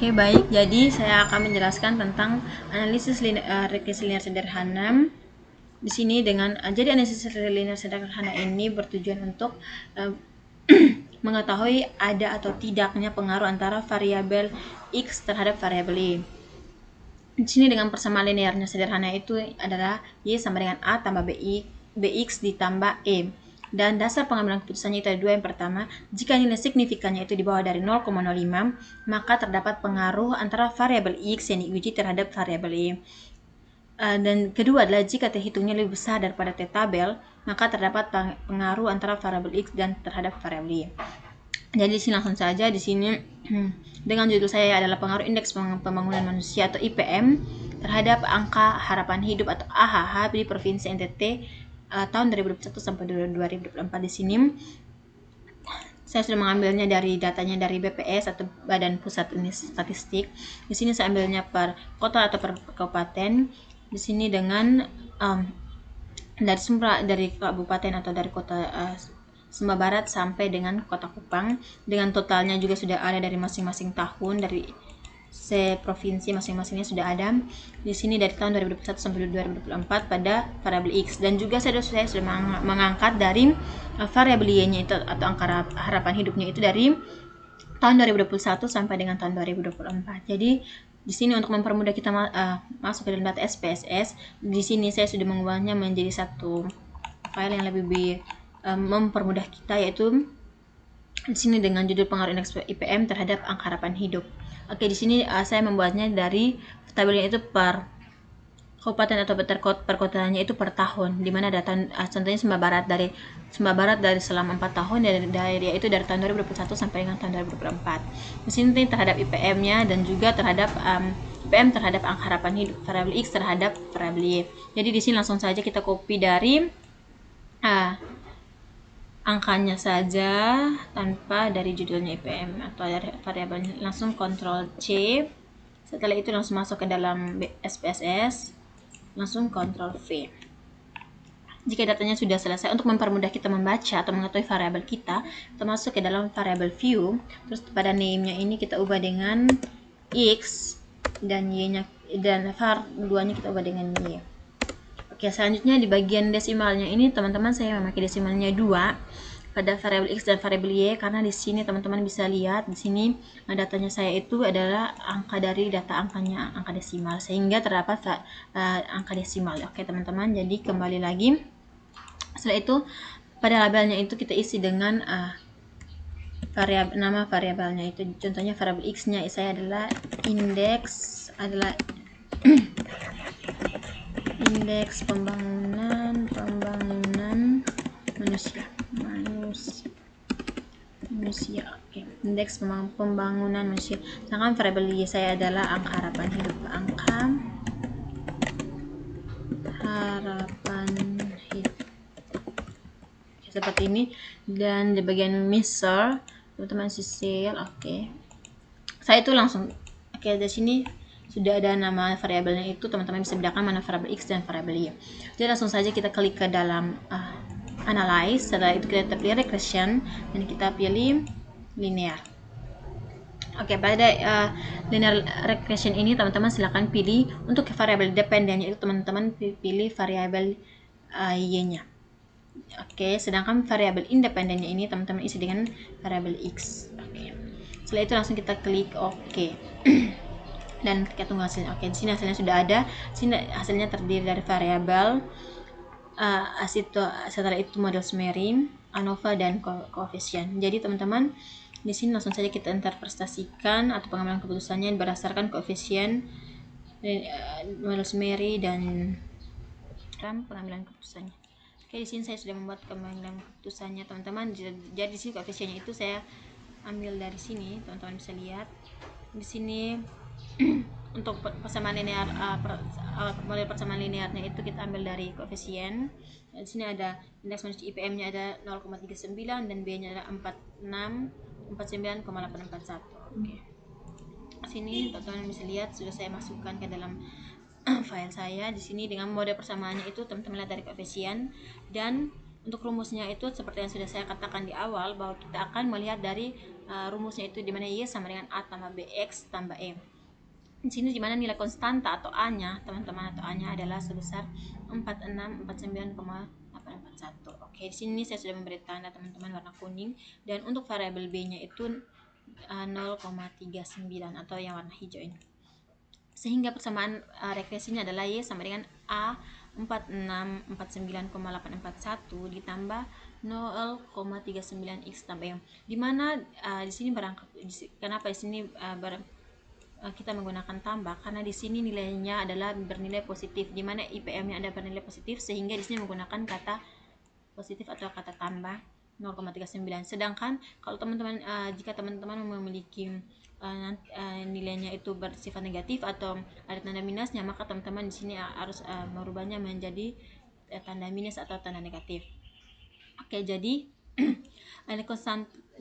Oke, baik. Jadi saya akan menjelaskan tentang analisis regresi linear sederhana. Di sini dengan jadi analisis linear sederhana ini bertujuan untuk mengetahui ada atau tidaknya pengaruh antara variabel X terhadap variabel Y. Di sini dengan persamaan linearnya sederhana itu adalah Y sama dengan A tambah BX ditambah E. Dan dasar pengambilan keputusannya itu ada dua. Yang pertama, jika nilai signifikannya itu di bawah dari 0,05, maka terdapat pengaruh antara variabel X yang diuji terhadap variabel Y. Dan kedua adalah jika terhitungnya lebih besar daripada T tabel, maka terdapat pengaruh antara variabel X dan terhadap variabel Y. Jadi sini langsung saja di sini dengan judul saya adalah pengaruh indeks pembangunan manusia atau IPM terhadap angka harapan hidup atau AHH di Provinsi NTT tahun 2021 sampai 2024. Di sini saya sudah mengambilnya dari datanya dari BPS atau Badan Pusat Statistik. Di sini saya ambilnya per kota atau per kabupaten. Di sini dengan dari kabupaten atau dari kota Sumba Barat sampai dengan Kota Kupang, dengan totalnya juga sudah ada dari masing-masing tahun, dari provinsi masing-masingnya sudah ada. Di sini dari tahun 2021 sampai 2024 pada variabel X, dan juga saya sudah mengangkat dari variabel Y-nya itu atau angka harapan hidupnya itu dari tahun 2021 sampai dengan tahun 2024. Jadi di sini untuk mempermudah kita masuk ke dalam data SPSS, di sini saya sudah mengubahnya menjadi satu file yang lebih mempermudah kita, yaitu di sini dengan judul pengaruh indeks IPM terhadap angka harapan hidup. Oke, di sini saya membuatnya dari tabelnya itu per kabupaten atau per kotanya itu per tahun, di mana data contohnya Sumba Barat dari selama 4 tahun yaitu dari tahun 2021 sampai dengan tahun 2024. Di sini terhadap IPM-nya dan juga terhadap IPM terhadap angka harapan hidup variabel X terhadap variabel Y. Jadi di sini langsung saja kita copy dari angkanya saja tanpa dari judulnya IPM atau dari variabelnya, langsung Ctrl C. Setelah itu langsung masuk ke dalam SPSS, langsung Ctrl V. Jika datanya sudah selesai, untuk mempermudah kita membaca atau mengetahui variabel kita masuk ke dalam variabel view. Terus pada name-nya ini kita ubah dengan X dan Y-nya, dan var duanya kita ubah dengan Y. Oke, selanjutnya di bagian desimalnya ini teman-teman saya memakai desimalnya 2 pada variabel X dan variabel Y, karena di sini teman-teman bisa lihat di sini datanya saya itu adalah angka dari data angka desimal, sehingga terdapat angka desimal. Oke teman-teman, jadi kembali lagi. Setelah itu pada labelnya itu kita isi dengan nama variabelnya itu. Contohnya variabel X-nya saya adalah indeks indeks pembangunan manusia. Oke, indeks pembangunan manusia. Sedangkan variabel Y saya adalah angka harapan hidup. Oke, seperti ini. Dan di bagian measure teman-teman sisil. Oke, saya itu langsung di sini sudah ada nama variabelnya itu, teman-teman bisa bedakan mana variabel X dan variabel Y. Jadi langsung saja kita klik ke dalam analyze. Setelah itu kita pilih regression dan kita pilih linear. Oke, pada linear regression ini teman-teman silakan pilih untuk variabel dependennya itu teman-teman pilih variabel Y-nya. Oke, sedangkan variabel independennya ini teman-teman isi dengan variabel X. Oke. Setelah itu langsung kita klik OK. Dan kita tunggu hasilnya. Oke, di sini hasilnya sudah ada. Di sini hasilnya terdiri dari variabel setelah itu model Smering, ANOVA, dan koefisien. Jadi teman-teman di sini langsung saja kita interpretasikan atau pengambilan keputusannya berdasarkan koefisien model Smering dan pengambilan keputusannya. Oke, di sini saya sudah membuat pengambilan keputusannya teman-teman. Jadi di sini koefisiennya itu saya ambil dari sini, teman-teman bisa lihat di sini. Untuk persamaan linear model persamaan linearnya itu kita ambil dari koefisien. Di sini ada indeks manusia IPM-nya ada 0,39 dan B-nya ada 49,841. Oke. Sini teman-teman bisa lihat sudah saya masukkan ke dalam file saya. Di sini dengan model persamaannya itu teman-teman lihat dari koefisien, dan Untuk rumusnya itu seperti yang sudah saya katakan di awal, bahwa kita akan melihat dari rumusnya itu di mana Y sama dengan A tambah BX tambah E. Di sini di mana nilai konstanta atau A-nya, teman-teman, atau A-nya adalah sebesar 4649,841. Oke, di sini saya sudah memberi tanda teman-teman warna kuning, dan untuk variabel B-nya itu 0,39 atau yang warna hijau ini. Sehingga persamaan regresinya adalah Y sama dengan A 4649,841 ditambah 0,39 X tambah Y. Dimana di sini kenapa di sini kita menggunakan tambah, karena di sini nilainya adalah bernilai positif, dimana IPM-nya ada bernilai positif, sehingga di sini menggunakan kata positif atau kata tambah 0,39. Sedangkan kalau teman-teman jika teman-teman memiliki nilainya itu bersifat negatif atau ada tanda minusnya, maka teman-teman di sini harus merubahnya menjadi tanda minus atau tanda negatif. Oke, jadi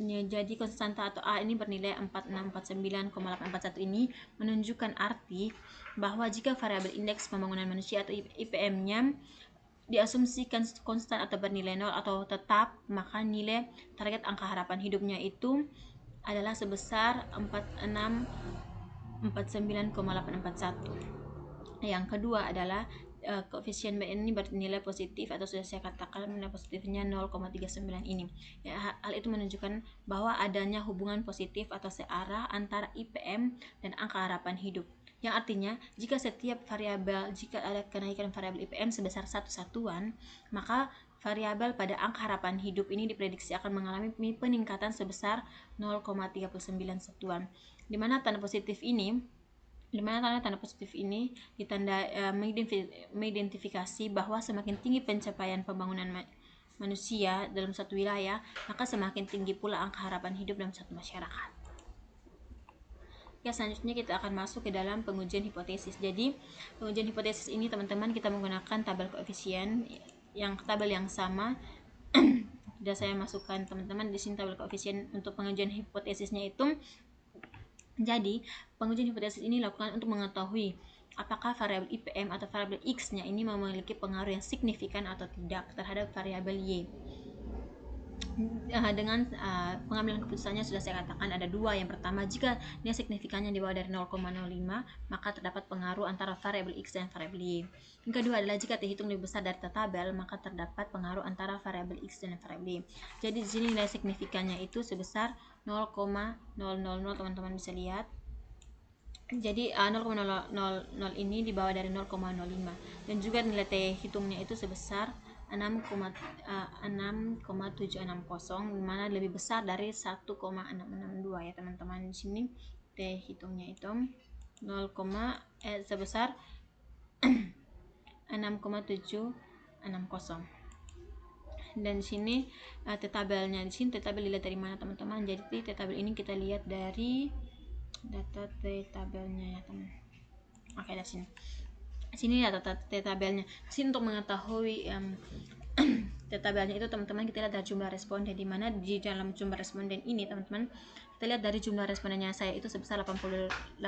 jadi konstanta atau A ini bernilai 4649,841 ini menunjukkan arti bahwa jika variabel indeks pembangunan manusia atau IPM-nya diasumsikan konstan atau bernilai 0 atau tetap, maka nilai target angka harapan hidupnya itu adalah sebesar 4649,841. Yang kedua adalah koefisien B ini bernilai positif, atau sudah saya katakan nilai positifnya 0,39 ini. Ya, hal itu menunjukkan bahwa adanya hubungan positif atau searah antara IPM dan angka harapan hidup. Yang artinya jika ada kenaikan variabel IPM sebesar 1 satuan, maka variabel pada angka harapan hidup ini diprediksi akan mengalami peningkatan sebesar 0,39 satuan. Di mana tanda positif ini mengidentifikasi bahwa semakin tinggi pencapaian pembangunan manusia dalam satu wilayah, maka semakin tinggi pula angka harapan hidup dalam satu masyarakat. Ya, selanjutnya kita akan masuk ke dalam pengujian hipotesis. Jadi, pengujian hipotesis ini teman-teman kita menggunakan tabel koefisien tabel yang sama. Sudah saya masukkan teman-teman di sini tabel koefisien untuk pengujian hipotesisnya itu. Jadi, pengujian hipotesis ini dilakukan untuk mengetahui apakah variabel IPM atau variabel X-nya ini memiliki pengaruh yang signifikan atau tidak terhadap variabel Y. Dengan pengambilan keputusannya sudah saya katakan ada dua. Yang pertama, jika nilai signifikannya di bawah dari 0,05, maka terdapat pengaruh antara variabel X dan variabel Y. Yang kedua adalah jika terhitung lebih besar dari tabel, maka terdapat pengaruh antara variabel X dan variabel Y. Jadi di sini nilai signifikannya itu sebesar 0,000, teman-teman bisa lihat. Jadi 0,000 ini di bawah dari 0,05, dan juga nilai T hitungnya itu sebesar 6,760, di mana lebih besar dari 1,662 ya teman-teman. Di sini T hitungnya itu sebesar 6,760. Dan di sini T tabelnya, di sini T tabel dilihat dari mana teman-teman? Jadi T tabel ini kita lihat dari data T tabelnya ya teman. Oke, dari sini data T tabelnya. Di sini untuk mengetahui T tabelnya itu teman-teman kita lihat dari jumlah responden, di mana di dalam jumlah responden ini teman-teman kita lihat dari jumlah respondennya saya itu sebesar 88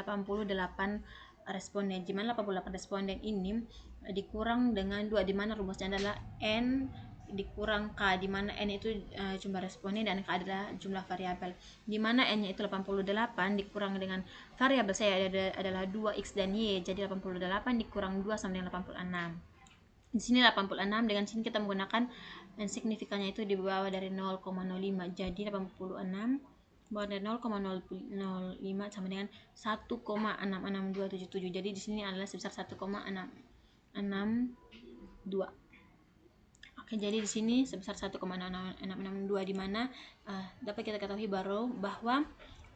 responden, di mana 88 responden ini dikurang dengan 2, di mana rumusnya adalah N dikurang K, di mana N itu jumlah responden dan K adalah jumlah variabel, di mana N-nya itu 88 dikurang dengan variabel saya adalah 2X dan Y, jadi 88 dikurang 2 sama dengan 86. Di sini 86, dengan sini kita menggunakan signifikannya itu di bawah dari 0,05, jadi 86 bawah dari 0,005 sama dengan 1,66277. Jadi di sini adalah sebesar 1,662. Oke, jadi di sini sebesar 1,662, di mana dapat kita ketahui bahwa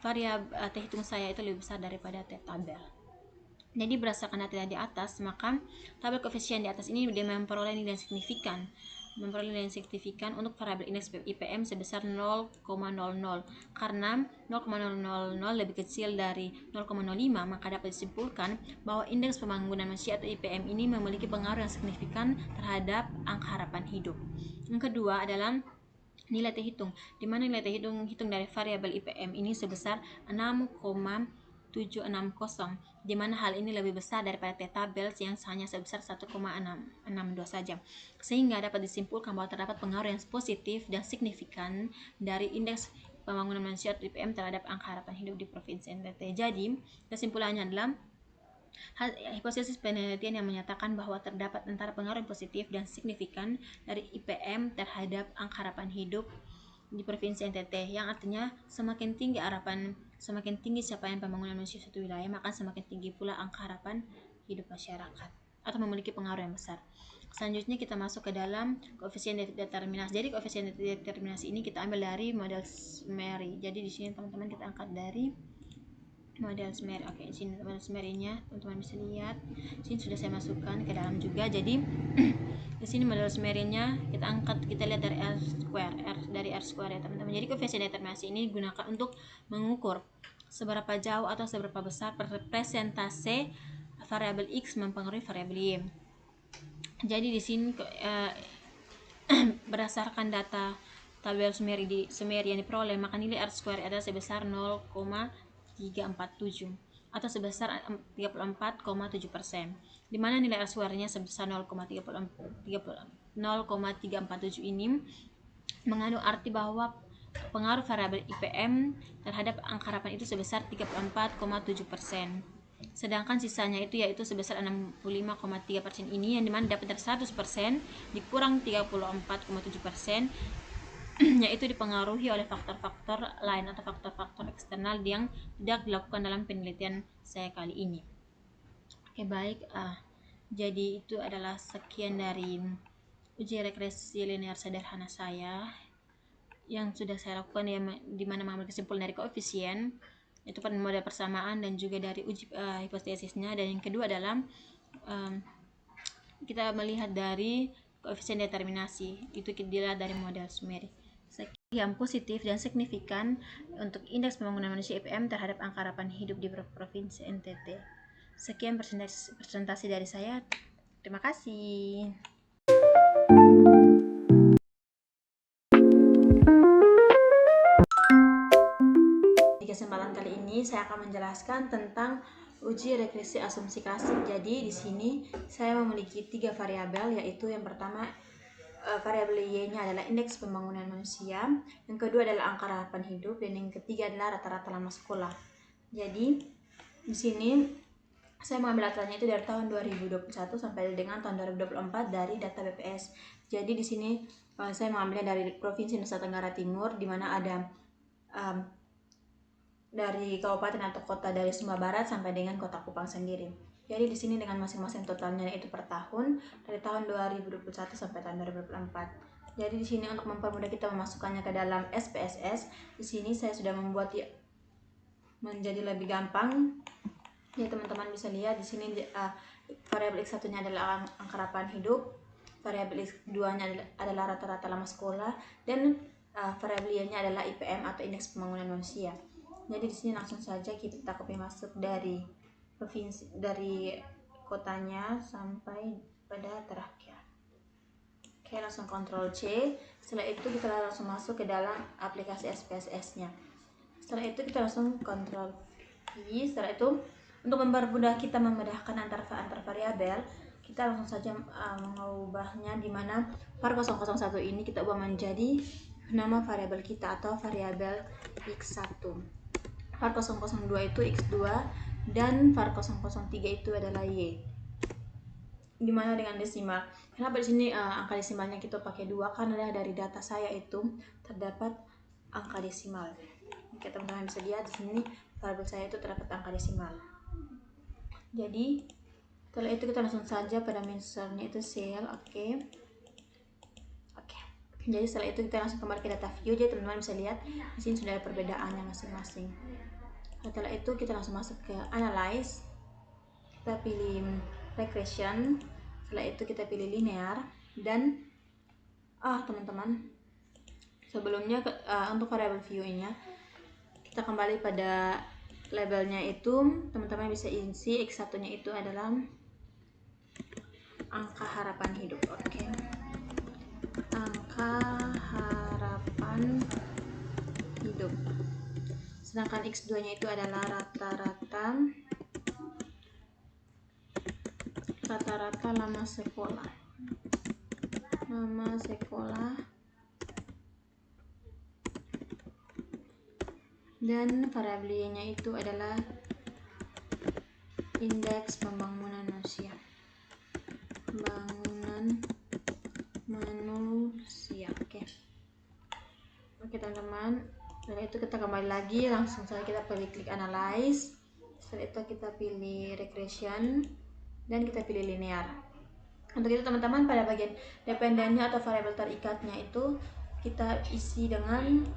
variabel T hitung saya itu lebih besar daripada T tabel. Jadi berdasarkan data di atas, maka tabel koefisien di atas ini dia memperoleh nilai signifikan untuk variabel indeks IPM sebesar 0,00, karena 0,000 lebih kecil dari 0,05, maka dapat disimpulkan bahwa indeks pembangunan manusia atau IPM ini memiliki pengaruh yang signifikan terhadap angka harapan hidup. Yang kedua adalah nilai T hitung, di mana nilai T hitung dari variabel IPM ini sebesar 6,760, 1,760, di mana hal ini lebih besar daripada theta Bell yang hanya sebesar 1,662 saja. Sehingga dapat disimpulkan bahwa terdapat pengaruh yang positif dan signifikan dari indeks pembangunan manusia atau IPM terhadap angka harapan hidup di Provinsi NTT. Jadi, kesimpulannya adalah hipotesis penelitian yang menyatakan bahwa terdapat antara pengaruh positif dan signifikan dari IPM terhadap angka harapan hidup di Provinsi NTT, yang artinya semakin tinggi capaian pembangunan manusia suatu wilayah, maka semakin tinggi pula angka harapan hidup masyarakat atau memiliki pengaruh yang besar. Selanjutnya kita masuk ke dalam koefisien determinasi. Jadi koefisien determinasi ini kita ambil dari model SMARY. Jadi di sini teman-teman kita angkat dari model SMARY. Oke, di sini model SMARY-nya teman-teman bisa lihat. Sini sudah saya masukkan ke dalam juga. Jadi di sini model SMARY-nya kita lihat dari R square ya teman-teman. Jadi koefisien determinasi ini digunakan untuk mengukur seberapa jauh atau seberapa besar persentase variabel X mempengaruhi variabel Y. Jadi di sini berdasarkan data tabel SMARY yang diperoleh, maka nilai R square adalah sebesar 0,347 atau sebesar 34,7%, di mana nilai R square-nya sebesar 0,347 ini mengandung arti bahwa pengaruh variabel IPM terhadap angka harapan itu sebesar 34,7%. Sedangkan sisanya itu yaitu sebesar 65,3% ini yang dimana dapat dari 100% dikurang 34,7% yaitu dipengaruhi oleh faktor-faktor lain atau faktor-faktor eksternal yang tidak dilakukan dalam penelitian saya kali ini. Oke, baik. Jadi itu adalah sekian dari uji regresi linear sederhana saya yang sudah saya lakukan, di mana mengambil kesimpulan dari koefisien itu pada model persamaan dan juga dari uji hipotesisnya. Dan yang kedua adalah kita melihat dari koefisien determinasi, itu dilihat dari model SMARY. Yang positif dan signifikan untuk indeks pembangunan manusia IPM terhadap angka harapan hidup di Provinsi NTT. Sekian presentasi dari saya. Terima kasih. Di kesempatan kali ini saya akan menjelaskan tentang uji regresi asumsi klasik. Jadi di sini saya memiliki 3 variabel, yaitu yang pertama variabel Y-nya adalah indeks pembangunan manusia, yang kedua adalah angka harapan hidup, dan yang ketiga adalah rata-rata lama sekolah. Jadi di sini saya mengambil datanya itu dari tahun 2021 sampai dengan tahun 2024 dari data BPS. Jadi di sini saya mengambilnya dari Provinsi Nusa Tenggara Timur, di mana ada dari kabupaten atau kota dari Sumba Barat sampai dengan Kota Kupang sendiri. Jadi di sini dengan masing-masing totalnya itu per tahun dari tahun 2021 sampai tahun 2024. Jadi di sini untuk mempermudah kita memasukkannya ke dalam SPSS, di sini saya sudah membuat menjadi lebih gampang. Ya teman-teman bisa lihat di sini variabel X1-nya adalah angka harapan hidup, variabel X2-nya adalah rata-rata lama sekolah, dan variabel Y-nya adalah IPM atau indeks pembangunan manusia. Jadi di sini langsung saja kita copy masuk dari provinsi, dari kotanya sampai pada terakhir. Oke, langsung Ctrl C. Setelah itu kita langsung masuk ke dalam aplikasi SPSS-nya. Setelah itu kita langsung Ctrl V. Setelah itu untuk mempermudah kita membedakan antar variabel, kita langsung saja mengubahnya, di mana var 001 ini kita ubah menjadi nama variabel kita atau variabel X1. var 002 itu X2 dan var 003 itu adalah Y. Dimana dengan desimal. Kenapa di sini angka desimalnya kita pakai 2? Karena dari data saya itu terdapat angka desimal. Oke, teman-teman bisa lihat di sini variabel saya itu terdapat angka desimal. Jadi setelah itu kita langsung saja pada mensurnya itu cell. Oke. Jadi setelah itu kita langsung kembali ke data view. Jadi teman-teman bisa lihat di sini sudah ada perbedaannya masing-masing. Setelah itu kita langsung masuk ke analyze. Kita pilih regression. Setelah itu kita pilih linear, dan teman-teman sebelumnya untuk variable view-nya kita kembali pada labelnya itu, teman-teman bisa isi X1-nya itu adalah angka harapan hidup. Oke. Angka harapan hidup. sedangkan X2 nya itu adalah rata-rata lama sekolah. Dan variabel Y-nya itu adalah indeks pembangunan manusia. Oke teman-teman, setelah itu kita kembali lagi, langsung saja kita pilih klik analyze. Setelah itu kita pilih regression dan kita pilih linear. Untuk itu teman-teman, pada bagian dependennya atau variabel terikatnya itu kita isi dengan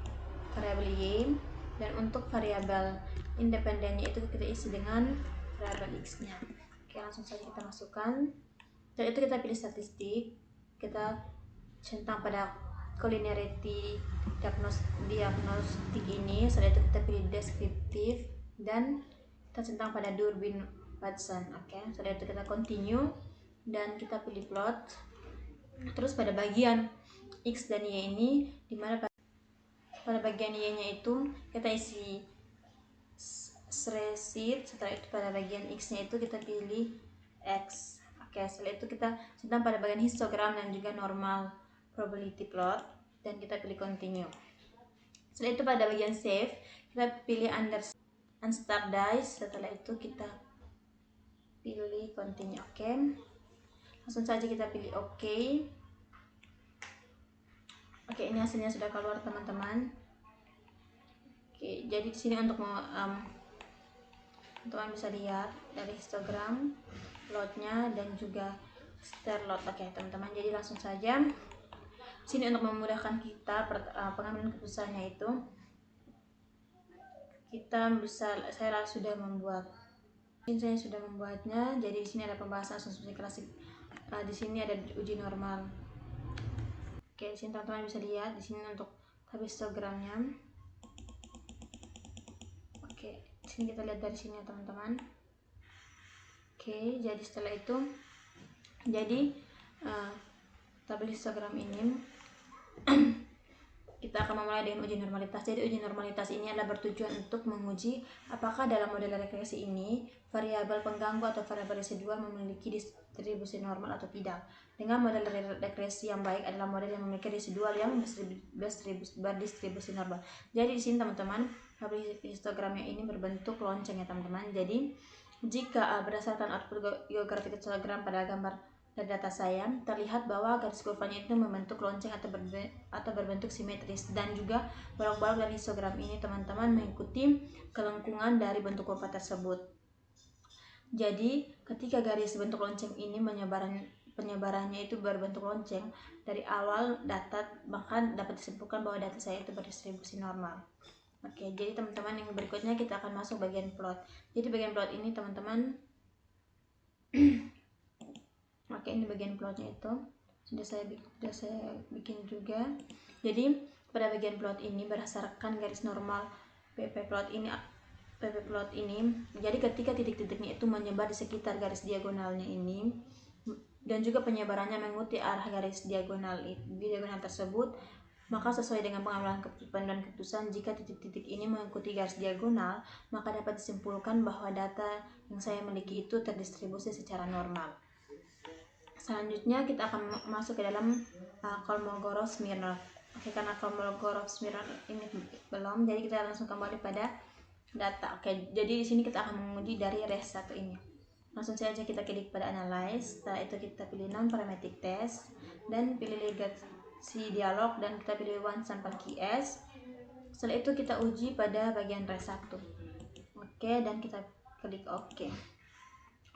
variabel Y, dan untuk variabel independennya itu kita isi dengan variabel X-nya. Oke, langsung saja kita masukkan. Setelah itu kita pilih statistik, kita centang pada collinearity diagnostik ini. Setelah itu kita pilih deskriptif dan kita centang pada Durbin-Watson. Oke, setelah itu kita continue dan kita pilih plot. Terus pada bagian X dan Y ini, dimana pada bagian Y-nya itu kita isi receipt. Setelah itu pada bagian X-nya itu kita pilih X. Oke, setelah itu kita centang pada bagian histogram dan juga normal probability plot dan kita pilih continue. Setelah itu pada bagian save kita pilih unstandardized. Setelah itu kita pilih continue. Oke, langsung saja kita pilih OK. Oke, ini hasilnya sudah keluar teman-teman. Oke, jadi di sini untuk teman bisa lihat dari histogram, plotnya dan juga star lot. Oke teman-teman, jadi langsung saja sini untuk memudahkan kita pengambilan keputusannya itu saya sudah membuatnya. Jadi di sini ada pembahasan asumsi klasik, di sini ada uji normal. Oke, di sini teman-teman bisa lihat di sini untuk histogramnya. Oke, di sini kita lihat dari sini ya teman-teman. Oke, jadi setelah itu tabel histogram ini kita akan memulai dengan uji normalitas. Jadi uji normalitas ini adalah bertujuan untuk menguji apakah dalam model regresi ini variabel pengganggu atau variabel residual memiliki distribusi normal atau tidak. Dengan model regresi yang baik adalah model yang memiliki residual yang berdistribusi normal. Jadi di sini teman-teman, tabel histogramnya ini berbentuk lonceng ya teman-teman. Jadi jika berdasarkan output geografik histogram pada gambar dari data saya, terlihat bahwa garis kurvanya itu membentuk lonceng atau berbentuk simetris, dan juga bolak-balik dari histogram ini teman-teman mengikuti kelengkungan dari bentuk kurva tersebut. Jadi ketika garis bentuk lonceng ini penyebarannya itu berbentuk lonceng dari awal data, bahkan dapat disimpulkan bahwa data saya itu berdistribusi normal. Oke, jadi teman-teman yang berikutnya kita akan masuk bagian plot. Jadi bagian plot ini teman-teman oke, ini bagian plotnya itu sudah saya bikin juga. Jadi pada bagian plot ini berdasarkan garis normal PP plot ini, jadi ketika titik-titiknya itu menyebar di sekitar garis diagonalnya ini dan juga penyebarannya mengikuti arah garis diagonal tersebut, maka sesuai dengan pengambilan keputusan, jika titik-titik ini mengikuti garis diagonal, maka dapat disimpulkan bahwa data yang saya miliki itu terdistribusi secara normal. Selanjutnya kita akan masuk ke dalam Kolmogorov-Smirnov. Oke, karena Kolmogorov-Smirnov ini belum, jadi kita langsung kembali pada data. Oke, jadi di sini kita akan menguji dari res 1 ini. Langsung saja kita klik pada analyze. Setelah itu kita pilih non-parametric test dan pilih legacy dialog dan kita pilih one sample KS. Setelah itu kita uji pada bagian res 1. Oke, dan kita klik OK.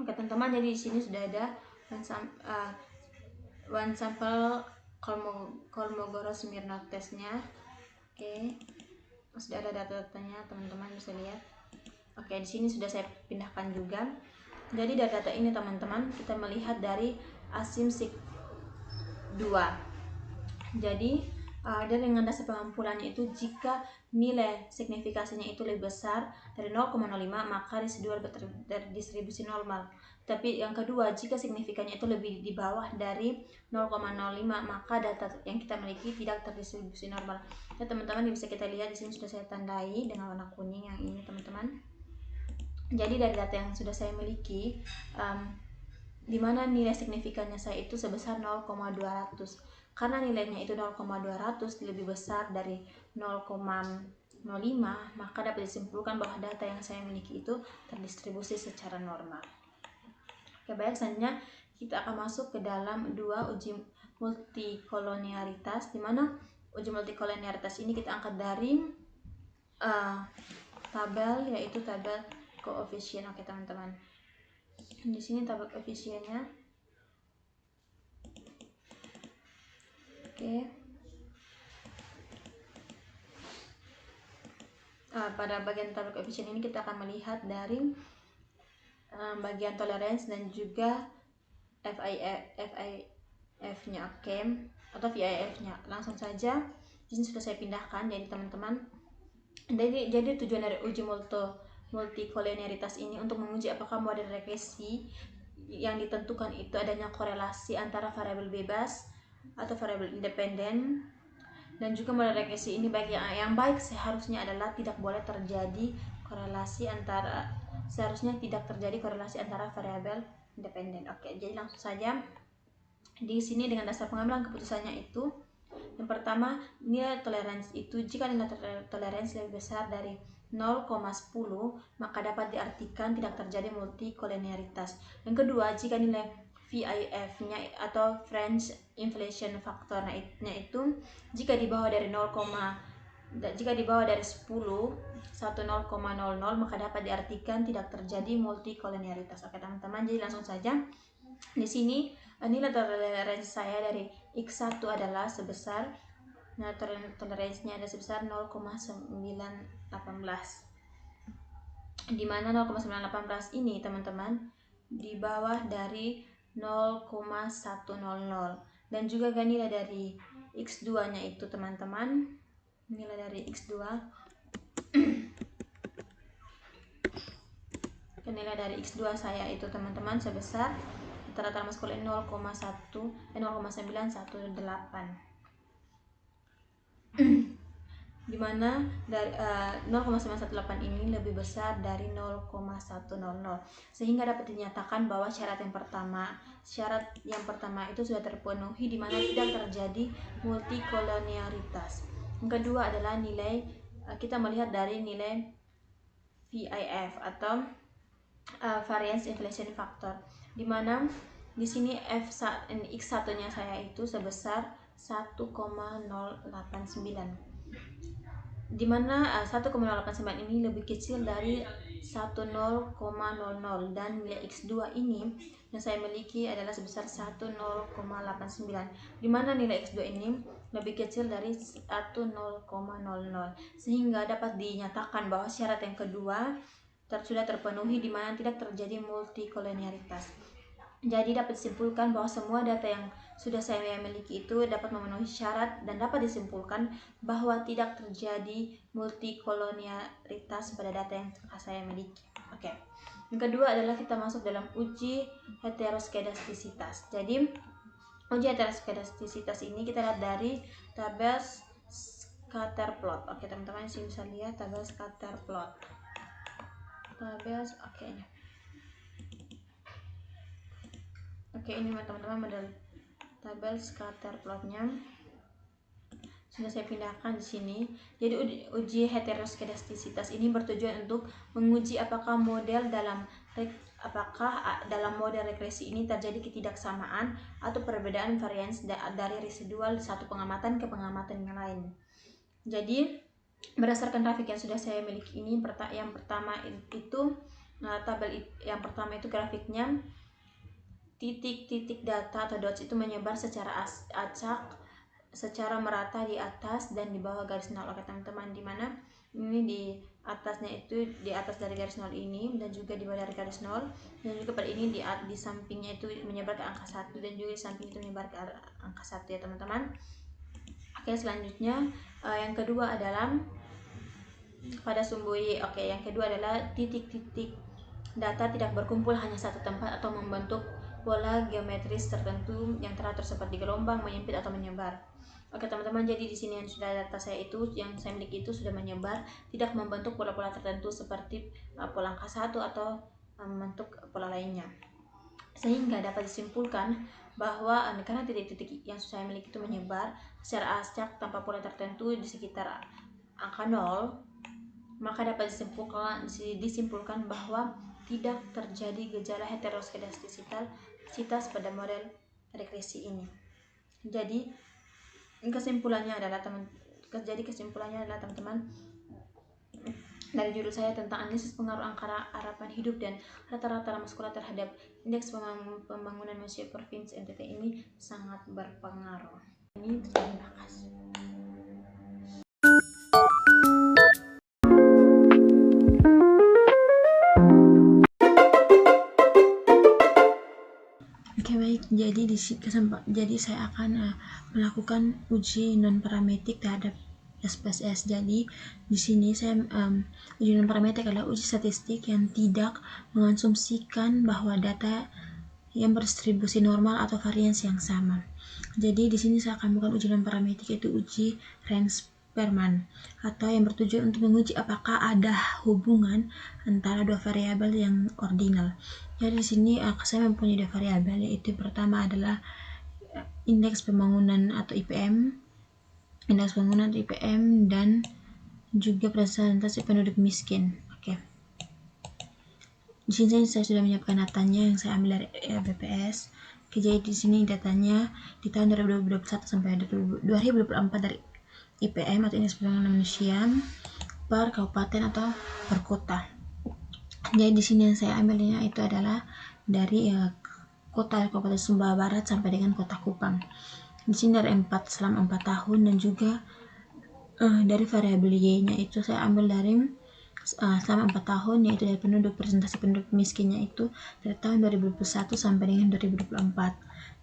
Oke teman-teman, jadi di sini sudah ada one sample Kolmogorov-Smirnov testnya. Oke, sudah ada data-datanya, teman-teman bisa lihat. Oke, di sini sudah saya pindahkan juga. Jadi dari data ini teman-teman, kita melihat dari asim sig 2. Jadi Dan dengan dasar pengumpulannya itu, jika nilai signifikasinya itu lebih besar dari 0,05 maka residual berdistribusi normal. Tapi yang kedua, jika signifikannya itu lebih di bawah dari 0,05 maka data yang kita miliki tidak terdistribusi normal. Ya teman-teman, bisa kita lihat di sini sudah saya tandai dengan warna kuning yang ini teman-teman. Jadi dari data yang sudah saya miliki, di mana nilai signifikannya saya itu sebesar 0,200. Karena nilainya itu 0,200 lebih besar dari 0,05, maka dapat disimpulkan bahwa data yang saya miliki itu terdistribusi secara normal. Oke, baik, selanjutnya kita akan masuk ke dalam dua uji multikolonialitas, di mana uji multikolonialitas ini kita angkat dari tabel, yaitu tabel koefisien. Oke teman-teman, di sini tabel koefisiennya. Oke. Pada bagian tabel koefisien ini kita akan melihat dari bagian toleransi dan juga VIF-nya, oke, atau VIF-nya. Langsung saja, di sini sudah saya pindahkan. Jadi teman-teman, jadi tujuan dari uji multikolonialitas ini untuk menguji apakah model regresi yang ditentukan itu adanya korelasi antara variabel bebas atau variabel independen, dan juga model regresi ini baik yang baik seharusnya adalah tidak boleh terjadi korelasi antara variabel independen. Oke, jadi langsung saja di sini dengan dasar pengambilan keputusannya itu, yang pertama, nilai toleransi itu jika nilai toleransi lebih besar dari 0,10 maka dapat diartikan tidak terjadi multikolonialitas. Yang kedua, jika nilai VIF-nya atau French Inflation Factor-nya itu jika di bawah dari 10 maka dapat diartikan tidak terjadi multikolonialitas. Oke teman-teman, jadi langsung saja di sini nilai toleransi saya dari X1 adalah sebesar, toleransinya ada sebesar 0,918, di mana 0,918 ini teman-teman di bawah dari 0,100, dan juga nilai dari X2 nya itu teman-teman, nilai dari X2 nilai dari X2 saya itu teman-teman sebesar rata-rata maskulin 0,918, dimana dari 0,918 ini lebih besar dari 0,100, sehingga dapat dinyatakan bahwa syarat yang pertama itu sudah terpenuhi, di mana tidak terjadi multikolonialitas. Yang kedua adalah nilai, kita melihat dari nilai VIF atau variance inflation factor, di mana di sini X1-nya saya itu sebesar 1,089, di mana 1,089 ini lebih kecil dari 10,00, dan nilai X2 ini yang saya miliki adalah sebesar 10,89, di mana nilai X2 ini lebih kecil dari 10,00, sehingga dapat dinyatakan bahwa syarat yang kedua sudah terpenuhi, di mana tidak terjadi multikolonialitas. Jadi dapat disimpulkan bahwa semua data yang sudah saya miliki itu dapat memenuhi syarat, dan dapat disimpulkan bahwa tidak terjadi multikolonialitas pada data yang saya miliki. Oke. Yang kedua adalah kita masuk dalam uji heteroskedastisitas. Jadi uji heteroskedastisitas ini kita lihat dari tabel scatter plot. Oke teman-teman, sini bisa lihat tabel scatter plot. Oke, ini teman-teman model tabel scatter plotnya sudah saya pindahkan di sini. Jadi uji heteroskedastisitas ini bertujuan untuk menguji apakah dalam model regresi ini terjadi ketidaksamaan atau perbedaan varians dari residual satu pengamatan ke pengamatan yang lain. Jadi berdasarkan grafik yang sudah saya miliki ini, yang pertama itu tabel yang pertama itu grafiknya titik-titik data atau dots itu menyebar secara acak, secara merata di atas dan di bawah garis nol. Oke teman-teman, di mana ini di atasnya itu di atas dari garis nol ini, dan juga di bawah dari garis nol, dan juga pada ini di sampingnya itu menyebar ke angka 1, dan juga di samping itu menyebar ke angka 1 ya teman-teman. Oke, selanjutnya yang kedua adalah pada sumbu Y. Oke, yang kedua adalah titik-titik data tidak berkumpul hanya satu tempat atau membentuk pola geometris tertentu yang teratur seperti gelombang, menyempit atau menyebar. Oke teman-teman, jadi di sini yang sudah data saya itu, yang saya miliki itu sudah menyebar, tidak membentuk pola-pola tertentu seperti pola angka 1 atau membentuk pola lainnya. Sehingga dapat disimpulkan bahwa karena titik-titik yang saya miliki itu menyebar secara acak tanpa pola tertentu di sekitar angka 0, maka dapat disimpulkan bahwa tidak terjadi gejala heteroskedastisitas pada model regresi ini. Jadi kesimpulannya adalah teman-teman, dari judul saya tentang analisis pengaruh angka harapan hidup dan rata-rata maskulah terhadap indeks pembangunan manusia provinsi NTT ini sangat berpengaruh. Ini terima kasih. Oke, baik, jadi saya akan melakukan uji non parametrik terhadap SPSS. Jadi di sini saya uji non parametrik adalah uji statistik yang tidak mengasumsikan bahwa data yang berdistribusi normal atau varians yang sama. Jadi di sini saya akan melakukan uji non parametrik, yaitu uji Rand-Spearman, atau yang bertujuan untuk menguji apakah ada hubungan antara dua variabel yang ordinal. Jadi di sini saya mempunyai dua variabel, yaitu pertama adalah indeks pembangunan atau IPM, dan juga presentasi penduduk miskin. Oke. Di sini saya sudah menyiapkan datanya yang saya ambil dari BPS. Oke, jadi di sini datanya di tahun 2021 sampai 2024 dari IPM atau indeks pembangunan manusia per kabupaten atau per kota. Jadi di sini yang saya ambilnya itu adalah dari kota Kabupaten Sumbawa Barat sampai dengan Kota Kupang. Di sini dari selama 4 tahun, dan juga dari variabel Y-nya itu saya ambil dari selama 4 tahun, yaitu dari presentasi penduduk miskinnya itu dari tahun 2021 sampai dengan 2024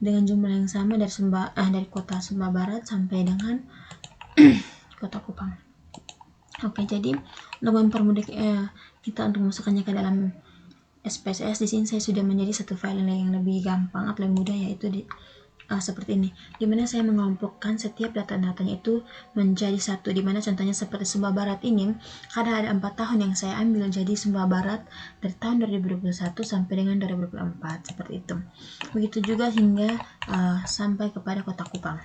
dengan jumlah yang sama dari Kota Sumbawa Barat sampai dengan Kota Kupang. Oke, jadi untuk mempermudah kita untuk memasukkannya ke dalam SPSS, di sini saya sudah menjadi satu file yang lebih gampang atau lebih mudah, yaitu seperti ini, dimana saya mengelompokkan setiap data-datanya itu menjadi satu, dimana contohnya seperti Sumbawa Barat ini, karena ada 4 tahun yang saya ambil, jadi Sumbawa Barat dari tahun 2021 sampai dengan 2024, seperti itu. Begitu juga hingga sampai kepada Kota Kupang.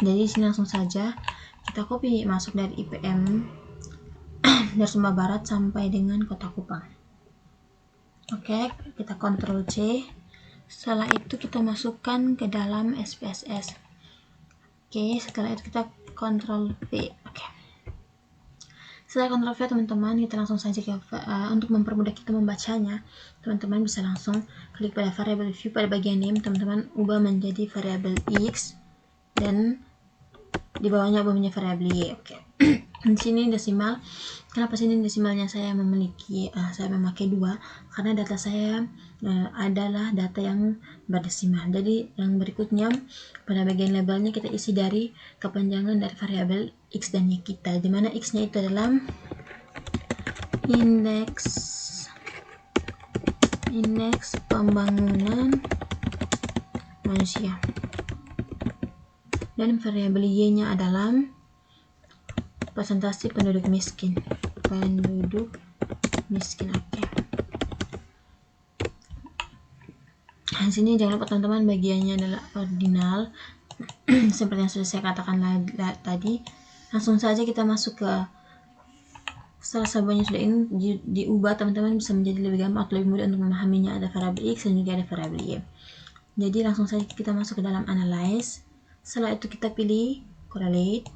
Jadi sini langsung saja kita copy masuk dari IPM dari Sumbawa Barat sampai dengan Kota Kupang. Oke, kita Ctrl C. Setelah itu kita masukkan ke dalam SPSS. Oke, setelah itu kita Ctrl V. Oke. Setelah Ctrl V, teman-teman, kita langsung saja ke untuk mempermudah kita membacanya. Teman-teman bisa langsung klik pada variable view pada bagian name, teman-teman ubah menjadi variabel X, dan di bawahnya ubah menjadi variabel Y. Oke. Di sini desimal. Kenapa sini desimalnya saya memakai 2? Karena data saya adalah data yang berdesimal. Jadi yang berikutnya pada bagian labelnya kita isi dari kepanjangan dari variabel X dan Y kita, dimana X-nya itu adalah indeks pembangunan manusia, dan variabel Y-nya adalah presentasi penduduk miskin. Oke. Di sini jangan lupa teman-teman, bagiannya adalah ordinal seperti yang sudah saya katakan tadi. Langsung saja kita masuk ke, setelah semuanya sudah ini diubah, teman-teman bisa menjadi lebih gampang atau lebih mudah untuk memahaminya. Ada variabel X dan juga ada variabel Y. Jadi langsung saja kita masuk ke dalam analyze. Setelah itu kita pilih correlate,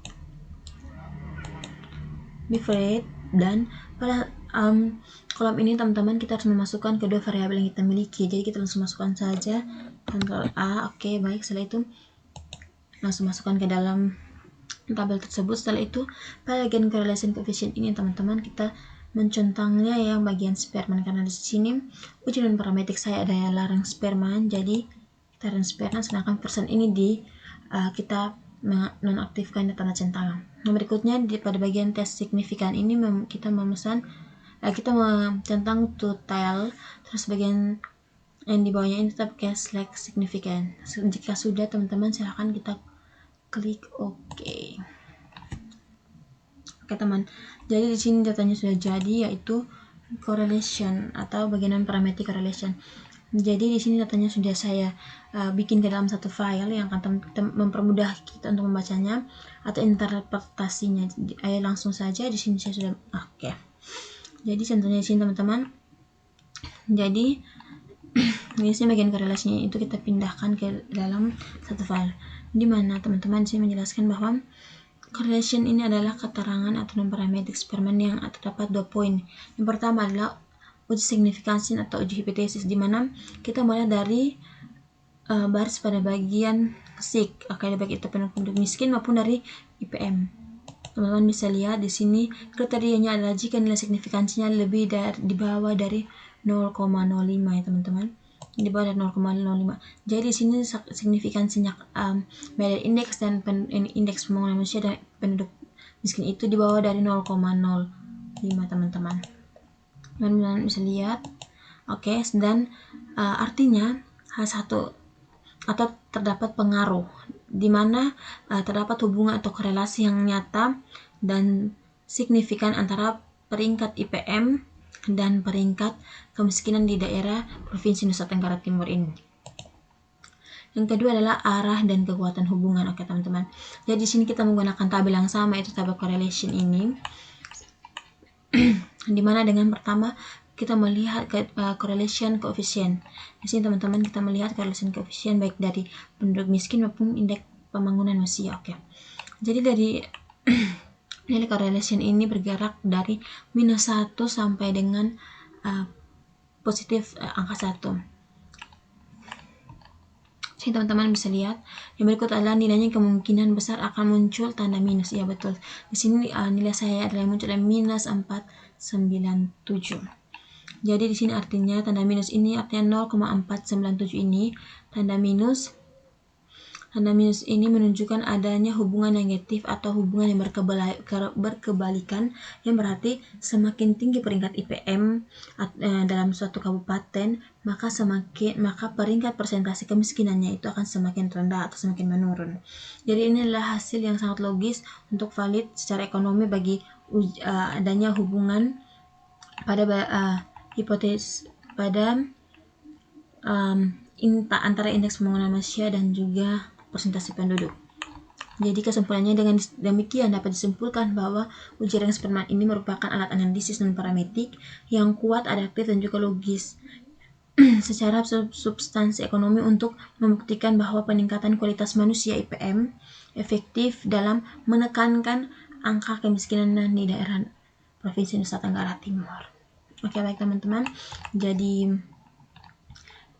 bifurcate, dan pada kolom ini teman-teman kita harus memasukkan kedua variabel yang kita miliki. Jadi kita langsung masukkan saja Ctrl A. Oke, baik. Setelah itu langsung masukkan ke dalam tabel tersebut. Setelah itu pada bagian correlation coefficient ini teman-teman kita mencentangnya yang bagian Spearman, karena di sini uji non parametrik saya adalah Rand-Spearman. Jadi kita Rand-Spearman, sedangkan persen ini kita menonaktifkan tanda centangan. Nah, berikutnya pada bagian tes signifikan ini kita centang total, terus bagian yang di bawahnya ini tetap pakai select signifikan. Jika sudah, teman-teman silahkan kita klik OK. Oke teman, jadi di sini datanya sudah jadi, yaitu correlation atau bagian parametric correlation. Jadi di sini datanya sudah saya bikin ke dalam satu file yang akan mempermudah kita untuk membacanya atau interpretasinya. Ayo langsung saja, di sini saya sudah oke. Jadi contohnya di sini teman-teman. Jadi di sini bagian korelasinya itu kita pindahkan ke dalam satu file. Di mana teman-teman saya menjelaskan bahwa correlation ini adalah keterangan atau non-parametric eksperimen yang terdapat 2 poin. Yang pertama adalah uji signifikansi atau uji hipotesis, di mana kita mulai dari baris pada bagian SIG, baik itu penduduk miskin maupun dari IPM. Teman-teman bisa lihat di sini kriterianya adalah jika nilai signifikansinya lebih di bawah dari 0,05 ya teman-teman. Di bawah dari 0,05. Jadi di sini signifikansinya dari indeks dan indeks pembangunan manusia dan penduduk miskin itu di bawah dari 0,05 teman-teman. Teman-teman bisa lihat. Oke, dan artinya H1 atau terdapat pengaruh di mana terdapat hubungan atau korelasi yang nyata dan signifikan antara peringkat IPM dan peringkat kemiskinan di daerah Provinsi Nusa Tenggara Timur ini. Yang kedua adalah arah dan kekuatan hubungan. Oke teman-teman. Jadi di sini kita menggunakan tabel yang sama, yaitu tabel correlation ini. Dimana dengan pertama kita melihat correlation coefficient. Di sini teman-teman kita melihat correlation coefficient baik dari penduduk miskin maupun indeks pembangunan manusia. Oke. Jadi dari nilai correlation ini bergerak dari -1 sampai dengan positif angka 1. Jadi teman-teman bisa lihat, yang berikut adalah nilainya kemungkinan besar akan muncul tanda minus. Ya betul. Di sini nilai saya adalah muncul -497. Jadi di sini artinya tanda minus ini artinya 0,497 ini tanda minus ini menunjukkan adanya hubungan negatif atau hubungan yang berkebalikan, yang berarti semakin tinggi peringkat IPM dalam suatu kabupaten, maka peringkat persentase kemiskinannya itu akan semakin rendah atau semakin menurun. Jadi ini adalah hasil yang sangat logis untuk valid secara ekonomi bagi adanya hubungan pada hipotesis pada antara indeks pembangunan manusia dan juga persentase penduduk. Jadi kesimpulannya dengan demikian dapat disimpulkan bahwa uji ring eksperimen ini merupakan alat analisis non parametrik yang kuat, adaptif, dan juga logis secara substansi ekonomi untuk membuktikan bahwa peningkatan kualitas manusia IPM efektif dalam menekankan angka kemiskinan di daerah Provinsi Nusa Tenggara Timur. Oke, baik teman-teman. Jadi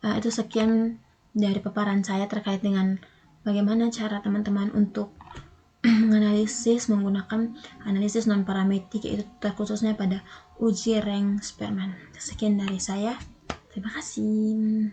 itu sekian dari paparan saya terkait dengan bagaimana cara teman-teman untuk menganalisis menggunakan analisis non parametrik, yaitu terkhususnya pada uji ring eksperimen. Sekian dari saya. Terima kasih.